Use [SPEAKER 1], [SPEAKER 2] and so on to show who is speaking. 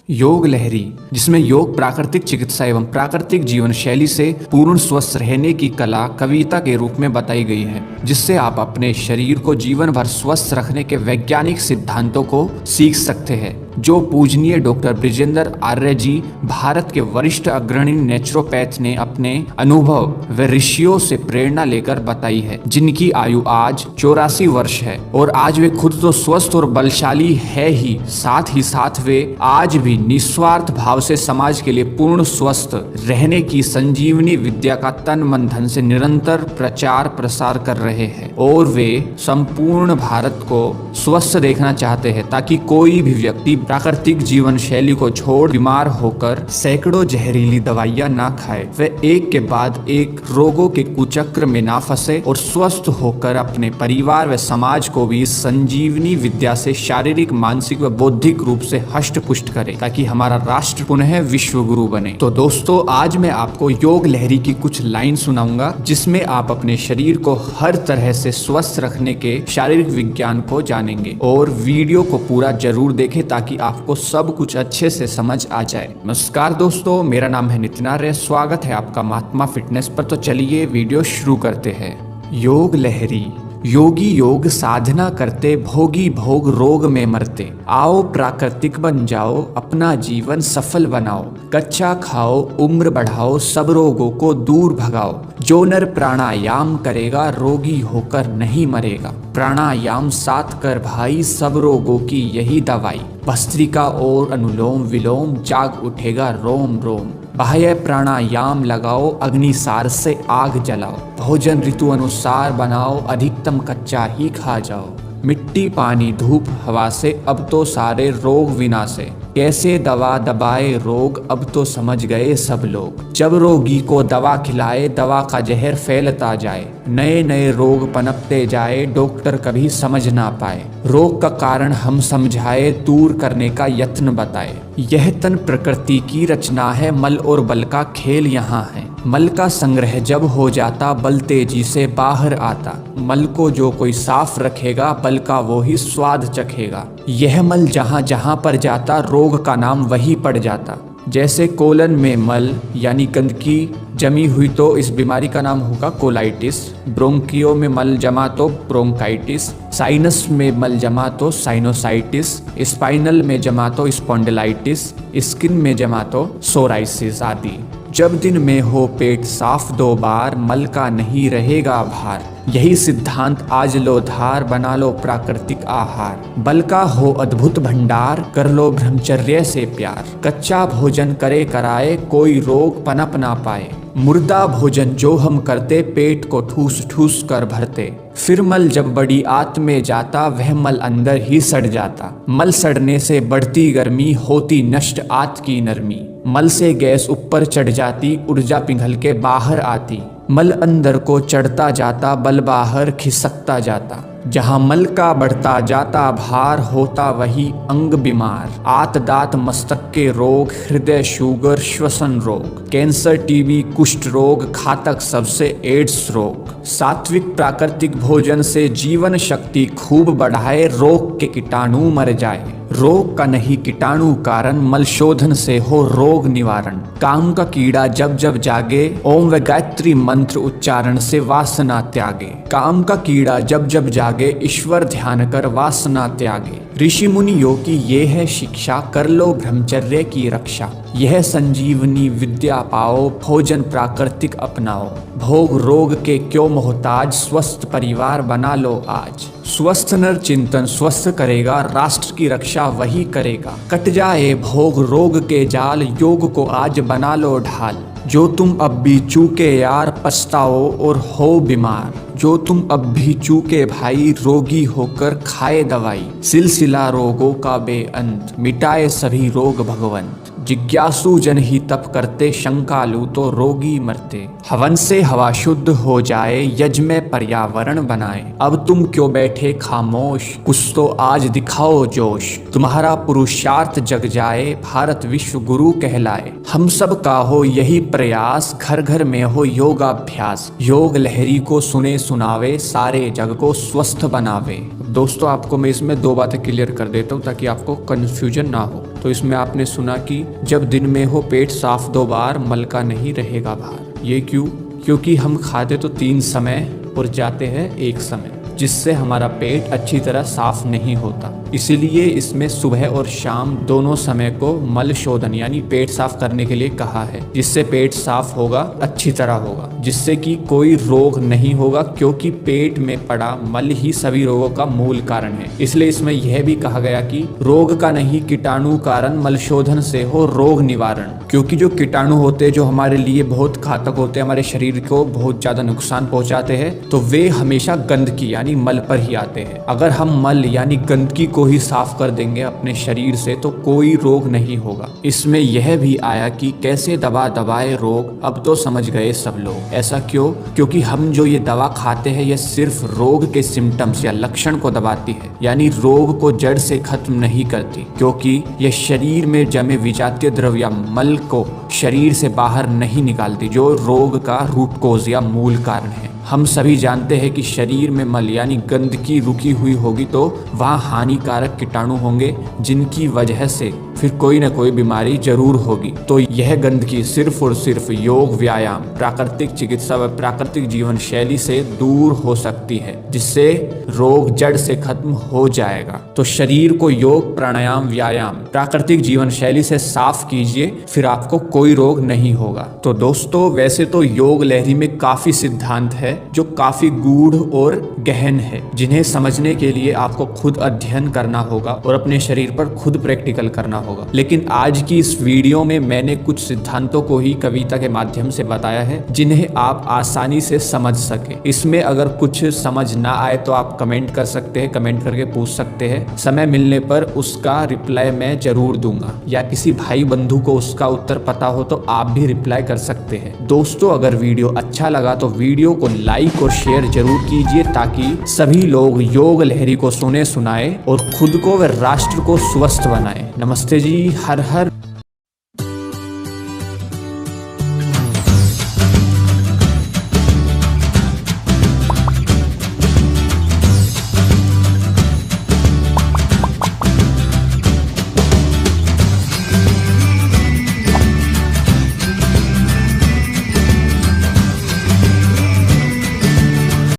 [SPEAKER 1] योग लहरी, जिसमें योग प्राकृतिक चिकित्सा एवं प्राकृतिक जीवन शैली से पूर्ण स्वस्थ रहने की कला कविता के रूप में बताई गई है, जिससे आप अपने शरीर को जीवन भर स्वस्थ रखने के वैज्ञानिक सिद्धांतों को सीख सकते हैं, जो पूजनीय डॉक्टर ब्रिजेंद्र आर्य जी, भारत के वरिष्ठ अग्रणी नेचुरोपैथ ने अपने अनुभव व ऋषियों से प्रेरणा लेकर बताई है, जिनकी आयु आज 84 वर्ष है और आज वे खुद तो स्वस्थ और बलशाली है ही साथ वे आज भी निस्वार्थ भाव से समाज के लिए पूर्ण स्वस्थ रहने की संजीवनी विद्या का तन मन धन से निरंतर प्रचार प्रसार कर रहे हैं और वे संपूर्ण भारत को स्वस्थ देखना चाहते हैं, ताकि कोई भी व्यक्ति प्राकृतिक जीवन शैली को छोड़ बीमार होकर सैकड़ों जहरीली दवाइयां ना खाए, वे एक के बाद एक रोगों के कुचक्र में ना फंसे और स्वस्थ होकर अपने परिवार व समाज को भी संजीवनी विद्या से शारीरिक, मानसिक व बौद्धिक रूप से हष्ट पुष्ट करे, ताकि हमारा राष्ट्र पुनः विश्व गुरु बने। तो दोस्तों, आज मैं आपको योग लहरी की कुछ लाइन सुनाऊंगा, जिसमें आप अपने शरीर को हर तरह से स्वस्थ रखने के शारीरिक विज्ञान को जानेंगे, और वीडियो को पूरा जरूर देखें ताकि आपको सब कुछ अच्छे से समझ आ जाए। नमस्कार दोस्तों, मेरा नाम है नितिन आर्य, स्वागत है आपका महात्मा फिटनेस पर। तो चलिए वीडियो शुरू करते हैं। योग लहरी। योगी योग साधना करते, भोगी भोग रोग में मरते। आओ प्राकृतिक बन जाओ, अपना जीवन सफल बनाओ। कच्चा खाओ, उम्र बढ़ाओ, सब रोगों को दूर भगाओ। जो नर प्राणायाम करेगा, रोगी होकर नहीं मरेगा। प्राणायाम 7 कर भाई, सब रोगों की यही दवाई। भस्त्रिका और अनुलोम विलोम, जाग उठेगा रोम रोम। बाह्य प्राणायाम लगाओ, अग्निसार से आग जलाओ। भोजन ऋतु अनुसार बनाओ, अधिकतम कच्चा ही खा जाओ। मिट्टी पानी धूप हवा से, अब तो सारे रोग विनाशे। कैसे दवा दबाए रोग, अब तो समझ गए सब लोग। जब रोगी को दवा खिलाए, दवा का जहर फैलता जाए। नए नए रोग पनपते जाए, डॉक्टर कभी समझ ना पाए। रोग का कारण हम समझाए, दूर करने का यत्न बताए। यह तन प्रकृति की रचना है, मल और बल का खेल यहाँ है। मल का संग्रह जब हो जाता, बल तेजी से बाहर आता। मल को जो कोई साफ रखेगा, बल का वो ही स्वाद चखेगा। यह मल जहाँ जहाँ पर जाता, रोग का नाम वही पड़ जाता। जैसे कोलन में मल यानी गंदगी जमी हुई तो इस बीमारी का नाम होगा कोलाइटिस। ब्रोंकियो में मल जमा तो ब्रोंकाइटिस। साइनस में मल जमा तो साइनोसाइटिस। स्पाइनल में जमा तो स्पॉन्डिलाइटिस। स्किन में जमा तो सोराइसिस आदि। जब दिन में हो पेट साफ 2 बार, मल का नहीं रहेगा भार। यही सिद्धांत आज लो धार, बना लो प्राकृतिक आहार। बल का हो अद्भुत भंडार, कर लो ब्रह्मचर्य से प्यार। कच्चा भोजन करे कराए, कोई रोग पनप ना पाए। मुर्दा भोजन जो हम करते, पेट को ठूस ठूस कर भरते। फिर मल जब बड़ी आंत में जाता, वह मल अंदर ही सड़ जाता। मल सड़ने से बढ़ती गर्मी, होती नष्ट आंत की नरमी। मल से गैस ऊपर चढ़ जाती, ऊर्जा पिघल के बाहर आती। मल अंदर को चढ़ता जाता, बल बाहर खिसकता जाता। जहाँ मल का बढ़ता जाता भार, होता वही अंग बीमार। आत दात मस्तक के रोग, हृदय शुगर श्वसन रोग। कैंसर टीबी कुष्ठ रोग, घातक सबसे एड्स रोग। सात्विक प्राकृतिक भोजन से जीवन शक्ति खूब बढ़ाए, रोग के कीटाणु मर जाए। रोग का नहीं कीटाणु कारण, मल शोधन से हो रोग निवारण। काम का कीड़ा जब जब जागे, ओम व गायत्री मंत्र उच्चारण से वासना त्यागे। काम का कीड़ा जब जब जागे, ईश्वर ध्यान कर वासना त्यागे। ऋषि मुनियों की ये है शिक्षा, कर लो ब्रह्मचर्य की रक्षा। यह संजीवनी विद्या पाओ, भोजन प्राकृतिक अपनाओ। भोग रोग के क्यों मोहताज, स्वस्थ परिवार बना लो आज। स्वस्थ नर चिंतन स्वस्थ करेगा, राष्ट्र की रक्षा वही करेगा। कट जाए भोग रोग के जाल, योग को आज बना लो ढाल। जो तुम अब भी चूके यार, पछताओ और हो बीमार। जो तुम अब भी चूके भाई, रोगी होकर खाए दवाई। सिलसिला रोगों का बेअंत, मिटाए सभी रोग भगवंत। जिज्ञासु जन ही तप करते, शंकालु तो रोगी मरते। हवन से हवा शुद्ध हो जाए, यज्ञ में पर्यावरण बनाए। अब तुम क्यों बैठे खामोश, कुछ तो आज दिखाओ जोश। तुम्हारा पुरुषार्थ जग जाए, भारत विश्व गुरु कहलाए। हम सब का हो यही प्रयास, घर घर में हो योगाभ्यास। योग लहरी को सुने सुनावे, सारे जग को स्वस्थ बनावे। दोस्तों, आपको मैं इसमें 2 बातें क्लियर कर देता हूँ ताकि आपको कंफ्यूजन ना हो। तो इसमें आपने सुना कि जब दिन में हो पेट साफ 2 बार, मल का नहीं रहेगा भार। ये क्यों? क्योंकि हम खाते तो 3 समय और जाते हैं 1 समय, जिससे हमारा पेट अच्छी तरह साफ नहीं होता। इसीलिए इसमें सुबह और शाम दोनों समय को मल शोधन यानी पेट साफ करने के लिए कहा है, जिससे पेट साफ होगा, अच्छी तरह होगा, जिससे कि कोई रोग नहीं होगा, क्योंकि पेट में पड़ा मल ही सभी रोगों का मूल कारण है। इसलिए इसमें यह भी कहा गया कि रोग का नहीं कीटाणु कारण, मल शोधन से हो रोग निवारण। क्योंकि जो कीटाणु होते हैं जो हमारे लिए बहुत घातक होते हैं, हमारे शरीर को बहुत ज्यादा नुकसान पहुंचाते हैं, तो वे हमेशा गंदगी यानी मल पर ही आते हैं। अगर हम मल यानी गंदगी को ही साफ कर देंगे अपने शरीर से तो कोई रोग नहीं होगा। इसमें यह भी आया कि कैसे दवा दबाए रोग, अब तो समझ गए सब लोग। ऐसा क्यों? क्योंकि हम जो ये दवा खाते हैं यह सिर्फ रोग के सिम्टम्स या लक्षण को दबाती है, यानी रोग को जड़ से खत्म नहीं करती, क्योंकि यह शरीर में जमे विजातीय द्रव्य या मल को शरीर से बाहर नहीं निकालती, जो रोग का रूट कोज या मूल कारण है। हम सभी जानते हैं कि शरीर में मल यानी गंदगी रुकी हुई होगी तो वहाँ हानिकारक कीटाणु होंगे, जिनकी वजह से फिर कोई ना कोई बीमारी जरूर होगी। तो यह गंदगी सिर्फ और सिर्फ योग, व्यायाम, प्राकृतिक चिकित्सा व प्राकृतिक जीवन शैली से दूर हो सकती है, जिससे रोग जड़ से खत्म हो जाएगा। तो शरीर को योग, प्राणायाम, व्यायाम, प्राकृतिक जीवन शैली से साफ कीजिए, फिर आपको कोई रोग नहीं होगा। तो दोस्तों, वैसे तो योग लहरी में काफी सिद्धांत है जो काफी गूढ़ और गहन है, जिन्हें समझने के लिए आपको खुद अध्ययन करना होगा और अपने शरीर पर खुद प्रैक्टिकल करना होगा। लेकिन आज की इस वीडियो में मैंने कुछ सिद्धांतों को ही कविता के माध्यम से बताया है, जिन्हें आप आसानी से समझ सके। इसमें अगर कुछ समझ ना आए तो आप कमेंट कर सकते हैं, कमेंट करके पूछ सकते हैं। समय मिलने पर उसका रिप्लाई मैं जरूर दूंगा, या किसी भाई बंधु को उसका उत्तर पता हो तो आप भी रिप्लाई कर सकते हैं। दोस्तों, अगर वीडियो अच्छा लगा तो वीडियो को लाइक और शेयर जरूर कीजिए, ताकि सभी लोग योग लहरी को सुने सुनाए और खुद को व राष्ट्र को स्वस्थ बनाए। नमस्ते जी, हर हर